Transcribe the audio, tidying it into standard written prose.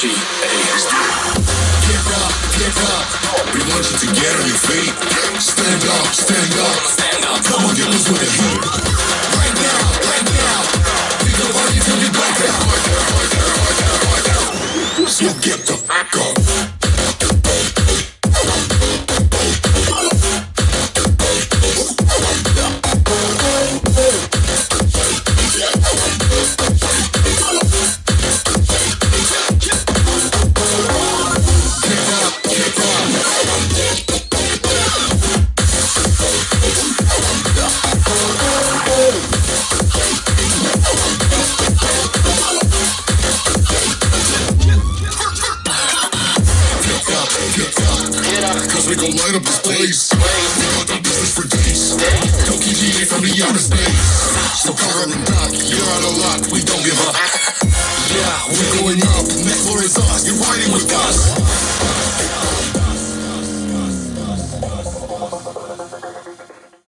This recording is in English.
Get up. We want you to get on your feet. Stand up, stand up. Stand up. Come on, get loose with the heat. Right now, right now. We can party till we black out. So get the fuck up. We gon' light up this place. We got the business for days. Don't keep from the outer space. So cover and dock, you're out of luck. We don't give up.